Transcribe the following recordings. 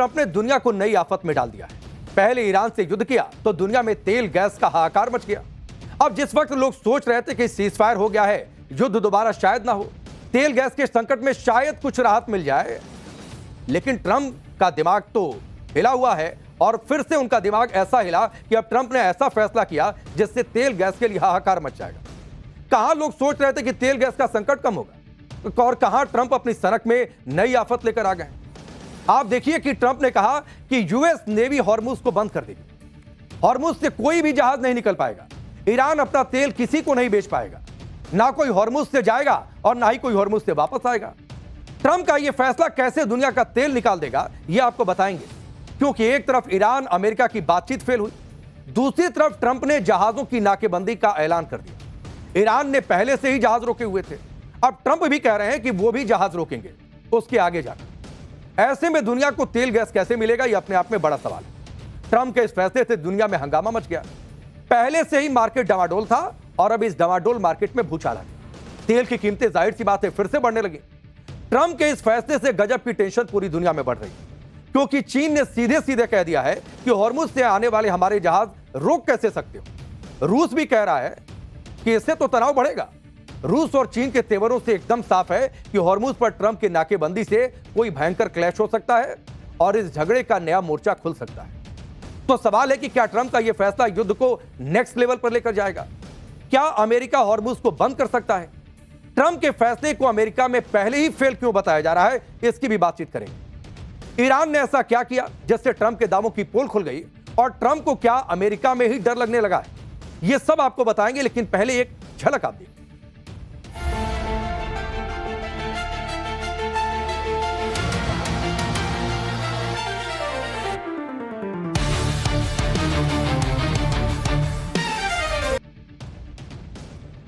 Trump ने दुनिया को नई आफत में डाल दिया है। पहले ईरान से युद्ध किया तो दुनिया में तेल गैस का हाहाकार मच गया। अब जिस वक्त लोग सोच रहे थे कि सीजफायर हो गया है, युद्ध दोबारा शायद ना हो, तेल गैस के संकट में शायद कुछ राहत मिल जाए, लेकिन ट्रंप का दिमाग तो हिला हुआ है और फिर से उनका दिमाग ऐसा हिला कि अब ट्रंप ने ऐसा फैसला किया जिससे तेल गैस के लिए हाहाकार मच जाएगा। कहां लोग सोच रहे थे कि तेल गैस का संकट कम होगा और कहां ट्रंप अपनी सनक में नई आफत लेकर आ गए। आप देखिए कि ट्रंप ने कहा कि यूएस नेवी हॉर्मुज को बंद कर देगी, हॉर्मुज से कोई भी जहाज नहीं निकल पाएगा, ईरान अपना तेल किसी को नहीं बेच पाएगा, ना कोई हॉर्मुज से जाएगा और ना ही कोई हॉर्मुज से वापस आएगा। ट्रंप का यह फैसला कैसे दुनिया का तेल निकाल देगा यह आपको बताएंगे, क्योंकि एक तरफ ईरान अमेरिका की बातचीत फेल हुई, दूसरी तरफ ट्रंप ने जहाजों की नाकेबंदी का ऐलान कर दिया। ईरान ने पहले से ही जहाज रोके हुए थे, अब ट्रंप भी कह रहे हैं कि वो भी जहाज रोकेंगे उसके आगे जाकर। ऐसे में दुनिया को तेल गैस कैसे मिलेगा यह अपने आप में बड़ा सवाल है। ट्रंप के इस फैसले से दुनिया में हंगामा मच गया। पहले से ही मार्केट डामाडोल था और अब इस डामाडोल मार्केट में भूचाल आ गया। तेल की कीमतें जाहिर सी बात है फिर से बढ़ने लगी। ट्रंप के इस फैसले से गजब की टेंशन पूरी दुनिया में बढ़ रही है, क्योंकि चीन ने सीधे सीधे कह दिया है कि हॉर्मुज से आने वाले हमारे जहाज रोक कैसे सकते हो। रूस भी कह रहा है कि इससे तो तनाव बढ़ेगा। रूस और चीन के तेवरों से एकदम साफ है कि हॉर्मुज पर ट्रंप की नाकेबंदी से कोई भयंकर क्लैश हो सकता है और इस झगड़े का नया मोर्चा खुल सकता है। तो सवाल है कि क्या ट्रंप का यह फैसला युद्ध को नेक्स्ट लेवल पर लेकर जाएगा? क्या अमेरिका हॉर्मुज को बंद कर सकता है? ट्रंप के फैसले को अमेरिका में पहले ही फेल क्यों बताया जा रहा है, इसकी भी बातचीत करेंगे। ईरान ने ऐसा क्या किया जिससे ट्रंप के दावों की पोल खुल गई और ट्रंप को क्या अमेरिका में ही डर लगने लगा है? यह सब आपको बताएंगे, लेकिन पहले एक झलक आप देखिए।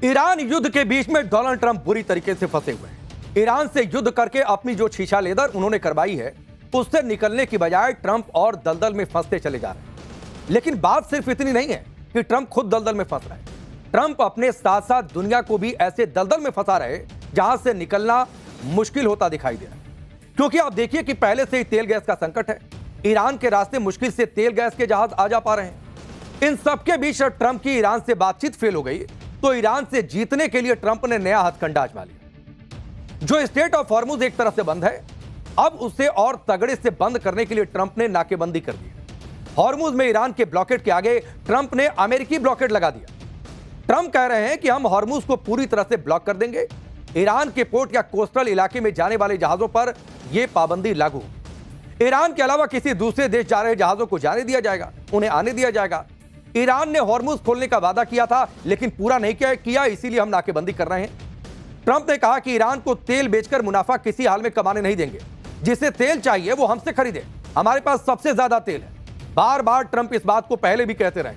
ईरान युद्ध के बीच में डोनाल्ड ट्रंप बुरी तरीके से फंसे हुए हैं। ईरान से युद्ध करके अपनी जो छीछा लेदर उन्होंने करवाई है उससे निकलने की बजाय ट्रंप और दलदल में फंसते चले जा रहे हैं। लेकिन बात सिर्फ इतनी नहीं है कि ट्रंप खुद दलदल में फंस रहे हैं, ट्रंप अपने साथ साथ दुनिया को भी ऐसे दलदल में फंसा रहे जहां से निकलना मुश्किल होता दिखाई दे रहा है। क्योंकि आप देखिए कि पहले से ही तेल गैस का संकट है, ईरान के रास्ते मुश्किल से तेल गैस के जहाज आ जा पा रहे हैं। इन सबके बीच ट्रंप की ईरान से बातचीत फेल हो गई तो ईरान से जीतने के लिए ट्रंप ने नया हथकंडा आजमा लिया। जो स्टेट ऑफ हॉर्मुज एक तरफ से बंद है, अब उसे और तगड़े से बंद करने के लिए ट्रंप ने नाकेबंदी कर दी। हॉर्मुज में ईरान के ब्लॉकेड के आगे ट्रंप ने अमेरिकी ब्लॉकेड लगा दिया। ट्रंप कह रहे हैं कि हम हॉर्मुज को पूरी तरह से ब्लॉक कर देंगे, ईरान के पोर्ट या कोस्टल इलाके में जाने वाले जहाजों पर यह पाबंदी लागू होगी। ईरान के अलावा किसी दूसरे देश जा रहे जहाजों को जाने दिया जाएगा, उन्हें आने दिया जाएगा। ईरान ने हॉर्मुज खोलने का वादा किया था लेकिन पूरा नहीं किया, इसीलिए हम नाकेबंदी कर रहे हैं। ट्रंप ने कहा कि ईरान को तेल बेचकर मुनाफा किसी हाल में कमाने नहीं देंगे, जिसे तेल चाहिए वो हमसे खरीदे, हमारे पास सबसे ज्यादा तेल है। बार बार ट्रंप इस बात को पहले भी कहते रहे।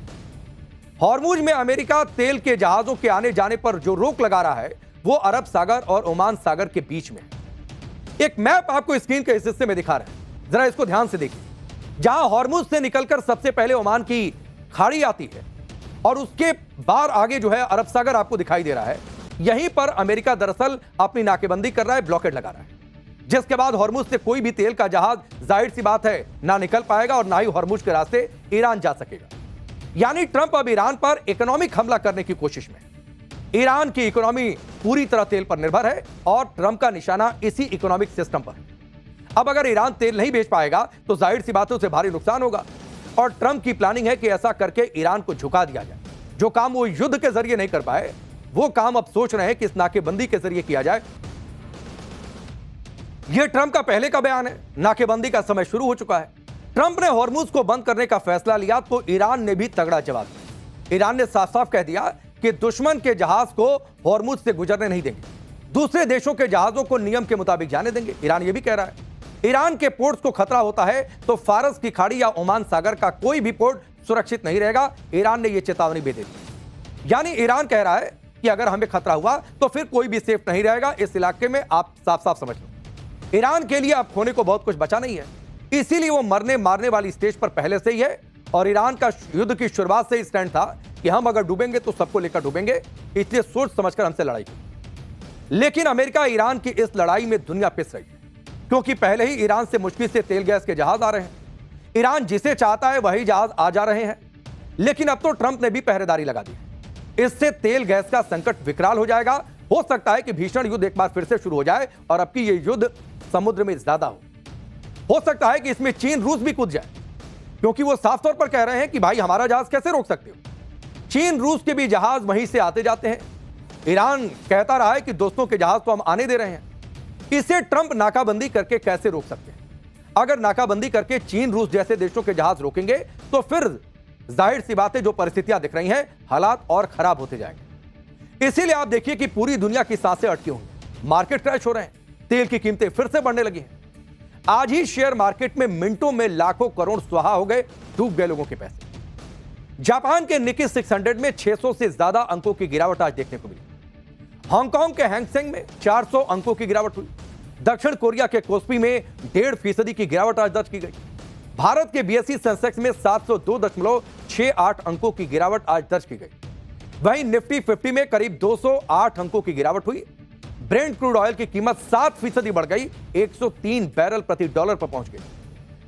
हॉर्मुज में अमेरिका तेल के जहाजों के आने जाने पर जो रोक लगा रहा है वो अरब सागर और ओमान सागर के बीच में। एक मैप आपको स्क्रीन के इस हिस्से में दिखा रहे हैं, जरा इसको ध्यान से देखिए। जहां हॉर्मुज से निकलकर सबसे पहले ओमान की खाड़ी आती है और उसके बाहर आगे जो है अरब सागर आपको दिखाई दे रहा है, यहीं पर अमेरिका दरअसल अपनी नाकेबंदी कर रहा है, ब्लॉकेड लगा रहा है, जिसके बाद हॉर्मुज से कोई भी तेल का जहाज जाहिर सी बात है ना निकल पाएगा और ना ही हॉर्मुज के रास्ते ईरान जा सकेगा। यानी ट्रंप अब ईरान पर इकोनॉमिक हमला करने की कोशिश में। ईरान की इकोनॉमी पूरी तरह तेल पर निर्भर है और ट्रंप का निशाना इसी इकोनॉमिक सिस्टम पर है। अब अगर ईरान तेल नहीं बेच पाएगा तो जाहिर सी बात है उसे भारी नुकसान होगा और ट्रंप की प्लानिंग है कि ऐसा करके ईरान को झुका दिया जाए। जो काम वो युद्ध के जरिए नहीं कर पाए वो काम अब सोच रहे हैं कि इस नाकेबंदी के जरिए किया जाए। यह ट्रंप का पहले का बयान है, नाकेबंदी का समय शुरू हो चुका है। ट्रंप ने हॉर्मुज को बंद करने का फैसला लिया तो ईरान ने भी तगड़ा जवाब दिया। ईरान ने साफ साफ कह दिया कि दुश्मन के जहाज को हॉर्मुज से गुजरने नहीं देंगे, दूसरे देशों के जहाजों को नियम के मुताबिक जाने देंगे। ईरान यह भी कह रहा है ईरान के पोर्ट्स को खतरा होता है तो फारस की खाड़ी या ओमान सागर का कोई भी पोर्ट सुरक्षित नहीं रहेगा। ईरान ने यह चेतावनी भी दे दी। यानी ईरान कह रहा है कि अगर हमें खतरा हुआ तो फिर कोई भी सेफ नहीं रहेगा इस इलाके में, आप साफ साफ समझ लो। ईरान के लिए अब खोने को बहुत कुछ बचा नहीं है, इसीलिए वो मरने मारने वाली स्टेज पर पहले से ही है। और ईरान का युद्ध की शुरुआत से ही स्टैंड था कि हम अगर डूबेंगे तो सबको लेकर डूबेंगे, इसलिए सोच समझकर हमसे लड़ाई की। लेकिन अमेरिका ईरान की इस लड़ाई में दुनिया पिस रही है। क्योंकि पहले ही ईरान से मुश्किल से तेल गैस के जहाज आ रहे हैं। ईरान जिसे चाहता है वही जहाज आ जा रहे हैं। लेकिन अब तो ट्रंप ने भी पहरेदारी लगा दी है। इससे तेल गैस का संकट विकराल हो जाएगा। हो सकता है कि भीषण युद्ध एक बार फिर से शुरू हो जाए और अब की ये युद्ध समुद्र में ज्यादा हो सकता है कि इसमें चीन रूस भी कूद जाए, क्योंकि वो साफ तौर पर कह रहे हैं कि भाई हमारा जहाज कैसे रोक सकते हो। चीन रूस के भी जहाज वहीं से आते जाते हैं। ईरान कहता रहा है कि दोस्तों के जहाज तो हम आने दे रहे हैं। इसे ट्रंप नाकाबंदी करके कैसे रोक सकते हैं? अगर नाकाबंदी करके चीन रूस जैसे देशों के जहाज रोकेंगे तो फिर जाहिर सी बात है जो परिस्थितियां दिख रही हैं, हालात और खराब होते जाएंगे। इसीलिए आप देखिए कि पूरी दुनिया की सांसें अटकी हुई हैं, मार्केट क्रैश हो रहे हैं, तेल की कीमतें फिर से बढ़ने लगी हैं। आज ही शेयर मार्केट में मिनटों में लाखों करोड़ स्वाहा हो गए, डूब गए लोगों के पैसे। जापान के निकी 600 में 600 से ज्यादा अंकों की गिरावट आज देखने को मिली। हांगकांग के हैंगसेंग में 400 अंकों की गिरावट हुई। दक्षिण कोरिया के कोस्पी में 1.5% की गिरावट आज दर्ज की गई। भारत के बीएसई सेंसेक्स में 702.68 अंकों की गिरावट आज दर्ज की गई। वहीं निफ्टी 50 में करीब 208 अंकों की गिरावट हुई। ब्रेंट क्रूड ऑयल की कीमत 7% बढ़ गई, 103 बैरल प्रति डॉलर पर पहुंच गई,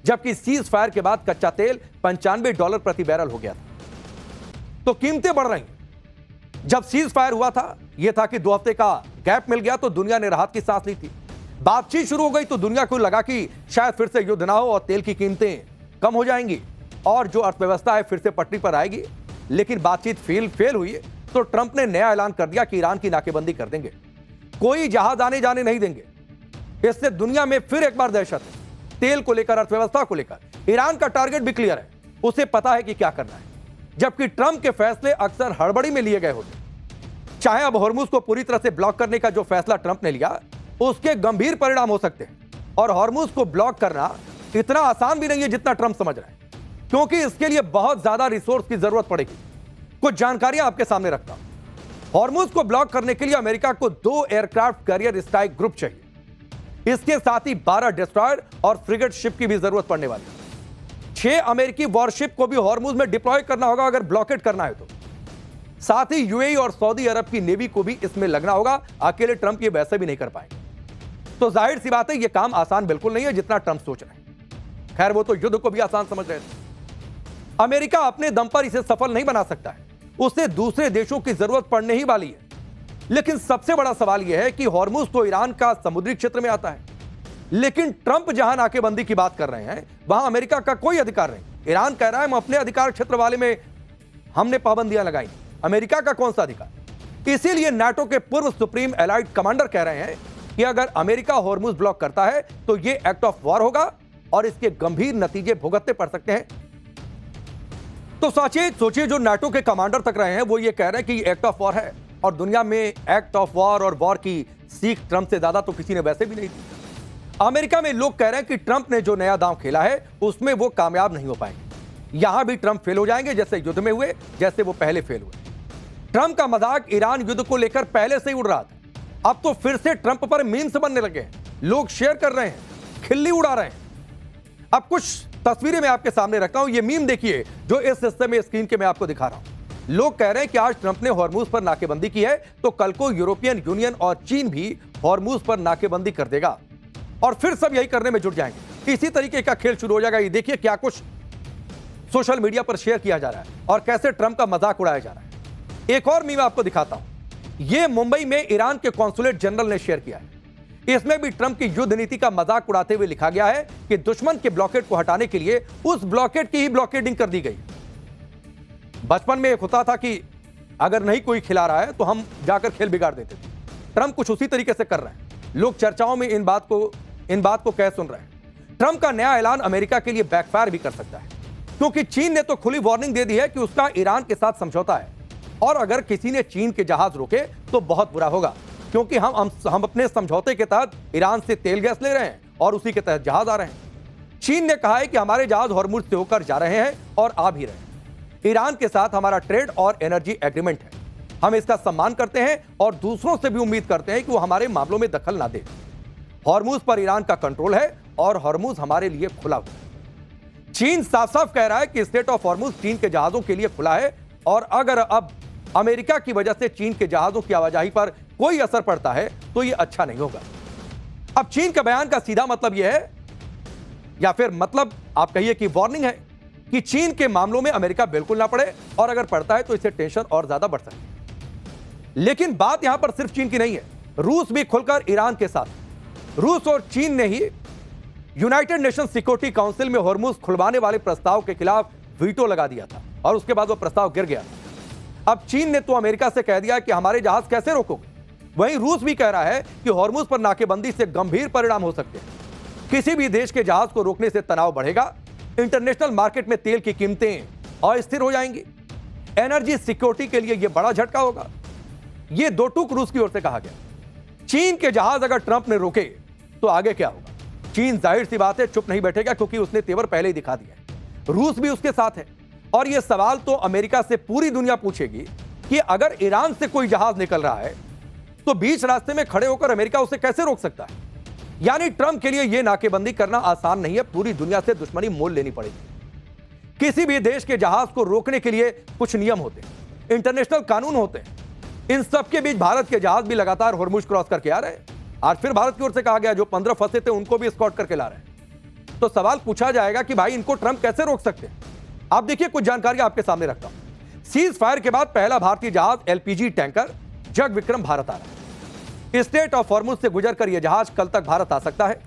जबकि सीज फायर के बाद कच्चा तेल $95 प्रति बैरल हो गया था। तो कीमतें बढ़ रही हैं। जब सीज फायर हुआ था, यह था कि 2 हफ्ते का गैप मिल गया तो दुनिया ने राहत की सांस ली थी। बातचीत शुरू हो गई तो दुनिया को लगा कि शायद फिर से युद्ध ना हो और तेल की कीमतें कम हो जाएंगी और जो अर्थव्यवस्था है फिर से पटरी पर आएगी। लेकिन बातचीत फेल हुई तो ट्रंप ने नया ऐलान कर दिया कि ईरान की नाकेबंदी कर देंगे, कोई जहाज आने जाने नहीं देंगे। इससे दुनिया में फिर एक बार दहशत है। तेल को लेकर, अर्थव्यवस्था को लेकर ईरान का टारगेट भी क्लियर है, उसे पता है कि क्या करना है। जबकि ट्रंप के फैसले अक्सर हड़बड़ी में लिए गए होते। चाहे अब हॉर्मुज को पूरी तरह से ब्लॉक करने का जो फैसला ट्रंप ने लिया, उसके गंभीर परिणाम हो सकते हैं। और हॉर्मुज को ब्लॉक करना इतना आसान भी नहीं है जितना ट्रंप समझ रहा है, क्योंकि इसके लिए बहुत ज्यादा रिसोर्स की जरूरत पड़ेगी। कुछ जानकारियां आपके सामने रखता हूं। हॉर्मुज को ब्लॉक करने के लिए अमेरिका को 2 एयरक्राफ्ट कैरियर स्ट्राइक ग्रुप चाहिए। इसके साथ ही 12 डिस्ट्रॉयर और फ्रिगेट शिप की भी जरूरत पड़ने वाली है। 6 अमेरिकी वॉरशिप को भी हॉर्मुज में डिप्लॉय करना होगा अगर ब्लॉकेट करना है तो। साथ ही यूएई और सऊदी अरब की नेवी को भी इसमें लगना होगा। अकेले ट्रंप ये वैसे भी नहीं कर पाएंगे। तो जाहिर सी बात है यह काम आसान बिल्कुल नहीं है जितना ट्रंप सोच रहे हैं। खैर, वो तो युद्ध को भी आसान समझ रहे थे। अमेरिका अपने दम पर इसे सफल नहीं बना सकता है, उसे दूसरे देशों की जरूरत पड़ने ही वाली है। लेकिन सबसे बड़ा सवाल यह है कि हॉर्मुज तो ईरान का समुद्री क्षेत्र में आता है, लेकिन ट्रंप जहां नाकेबंदी की बात कर रहे हैं वहां अमेरिका का कोई अधिकार नहीं। ईरान कह रहा है हम अपने अधिकार क्षेत्र वाले में हमने पाबंदियां लगाई, अमेरिका का कौन सा अधिकार। इसीलिए नाटो के पूर्व सुप्रीम एलाइड कमांडर कह रहे हैं कि अगर अमेरिका हॉर्मुज ब्लॉक करता है तो यह एक्ट ऑफ वॉर होगा और इसके गंभीर नतीजे भुगतने पड़ सकते हैं। तो सोचिए जो नाटो के कमांडर तक रहे हैं वो ये कह रहे हैं कि एक्ट ऑफ वॉर है, और दुनिया में एक्ट ऑफ वॉर और वॉर की सीख ट्रंप से ज्यादा तो किसी ने वैसे भी नहीं दी। अमेरिका में लोग कह रहे हैं कि ट्रंप ने जो नया दांव खेला है उसमें वो कामयाब नहीं हो पाएंगे। यहां भी ट्रंप फेल हो जाएंगे जैसे युद्ध में हुए, जैसे वो पहले फेल हुए। ट्रंप का मजाक ईरान युद्ध को लेकर पहले से ही उड़ रहा था, अब तो फिर से ट्रंप पर मीम्स बनने लगे हैं। लोग शेयर कर रहे हैं, खिल्ली उड़ा रहे हैं। अब कुछ तस्वीरें मैं आपके सामने रखता हूं। ये मीम देखिए जो इस हिस्से में स्क्रीन के मैं आपको दिखा रहा हूं। लोग कह रहे हैं कि आज ट्रंप ने हॉर्मुज पर नाकेबंदी की है तो कल को यूरोपियन यूनियन और चीन भी हॉर्मुज पर नाकेबंदी कर देगा और फिर सब यही करने में जुट जाएंगे। इसी तरीके का खेल शुरू हो जाएगा। ये देखिए क्या कुछ सोशल मीडिया पर शेयर किया जा रहा है और कैसे ट्रंप का मजाक उड़ाया जा रहा है। एक और मीम आपको दिखाता हूं। यह मुंबई में ईरान के कॉन्सुलेट जनरल ने शेयर किया है। इसमें भी ट्रंप की युद्ध नीति का मजाक उड़ाते हुए लिखा गया है कि दुश्मन के ब्लॉकेट को हटाने के लिए उस ब्लॉकेट की ही ब्लॉकेडिंग कर दी गई। बचपन में एक होता था कि अगर नहीं कोई खिला रहा है तो हम जाकर खेल बिगाड़ देते थे। ट्रंप कुछ उसी तरीके से कर रहे हैं। लोग चर्चाओं में इन बात को कह सुन रहे हैं। ट्रंप का नया ऐलान अमेरिका के लिए बैकफायर भी कर सकता है, क्योंकि चीन ने तो खुली वार्निंग दे दी है कि उसका ईरान के साथ समझौता है और अगर किसी ने चीन के जहाज रोके तो बहुत बुरा होगा, क्योंकि हम अपने समझौते के तहत ईरान से तेल गैस ले रहे हैं और उसी के तहत जहाज आ रहे हैं। चीन ने कहा है कि हमारे जहाज हॉर्मुज से होकर जा रहे हैं और आ भी रहे हैं। ईरान के साथ हमारा ट्रेड और एनर्जी एग्रीमेंट है, हम इसका सम्मान करते हैं और दूसरों से भी उम्मीद करते हैं कि वो हमारे मामलों में दखल ना दे। हॉर्मुज पर ईरान का कंट्रोल है और हॉर्मुज हमारे लिए खुला हुआ है। चीन साफ साफ कह रहा है कि स्ट्रेट ऑफ हॉर्मुज चीन के जहाजों के लिए खुला है और अगर अब अमेरिका की वजह से चीन के जहाजों की आवाजाही पर कोई असर पड़ता है तो यह अच्छा नहीं होगा। अब चीन के बयान का सीधा मतलब यह है, या फिर मतलब आप कहिए कि वार्निंग है, कि चीन के मामलों में अमेरिका बिल्कुल ना पड़े, और अगर पड़ता है तो इससे टेंशन और ज्यादा बढ़ सकती है। लेकिन बात यहां पर सिर्फ चीन की नहीं है, रूस भी खुलकर ईरान के साथ। रूस और चीन ने ही यूनाइटेड नेशन सिक्योरिटी काउंसिल में हॉर्मुज खुलवाने वाले प्रस्ताव के खिलाफ वीटो लगा दिया था, और उसके बाद वह प्रस्ताव गिर गया। अब चीन ने तो अमेरिका से कह दिया कि हमारे जहाज कैसे रोकोगे। वहीं रूस भी कह रहा है कि हॉर्मुज पर नाकेबंदी से गंभीर परिणाम हो सकते हैं। किसी भी देश के जहाज को रोकने से तनाव बढ़ेगा, इंटरनेशनल मार्केट में तेल की कीमतें अस्थिर हो जाएंगी, एनर्जी सिक्योरिटी के लिए यह बड़ा झटका होगा। यह दो टूक रूस की ओर से कहा गया। चीन के जहाज अगर ट्रंप ने रोके तो आगे क्या होगा? चीन जाहिर सी बात है चुप नहीं बैठेगा, क्योंकि उसने तेवर पहले ही दिखा दिया है। रूस भी उसके साथ है, और यह सवाल तो अमेरिका से पूरी दुनिया पूछेगी कि अगर ईरान से कोई जहाज निकल रहा है तो बीच रास्ते में खड़े होकर अमेरिका उसे कैसे रोक सकता है? यानी ट्रंप के लिए यह नाकेबंदी करना आसान नहीं है, पूरी दुनिया से दुश्मनी मोल लेनी पड़ेगी। किसी भी देश के जहाज को रोकने के लिए कुछ नियम होते हैं, इंटरनेशनल कानून होते हैं। इन सबके बीच भारत के जहाज भी लगातार हॉर्मुज क्रॉस करके आ रहे हैं। आज फिर भारत की ओर से कहा गया जो 15 फंसे थे उनको भी एस्कॉर्ट करके ला रहे हैं। तो सवाल पूछा जाएगा कि भाई इनको ट्रंप कैसे रोक सकते हैं? आप देखिए, कुछ जानकारी आपके सामने रखता हूं। सीज फायर के बाद पहला भारतीय जहाज एलपीजी टैंकर जग विक्रम भारत आ रहा है। स्टेट ऑफ हॉर्मुज से गुजरकर यह जहाज कल तक भारत आ सकता है।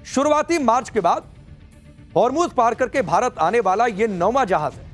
शुरुआती मार्च के बाद हॉर्मुज पार करके भारत आने वाला यह 9वां जहाज है।